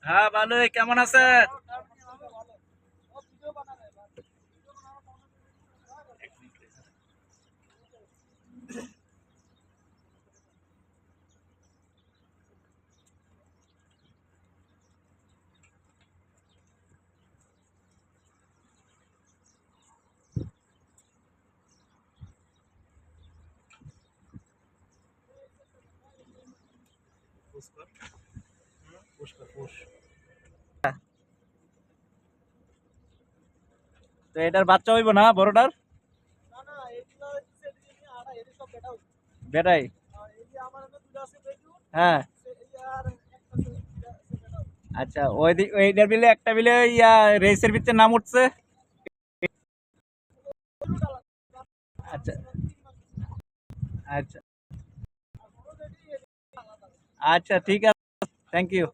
হ্যাঁ ভালোই, কেমন আছে? তো এটার বাচ্চা হইব না বড়টার? বেটাই? হ্যাঁ। আচ্ছা, ওইটার বিলে একটা বিলে ইয়া রেসের ভিতরে নাম উঠছে। আচ্ছা আচ্ছা আচ্ছা, ঠিক আছে, থ্যাংক ইউ।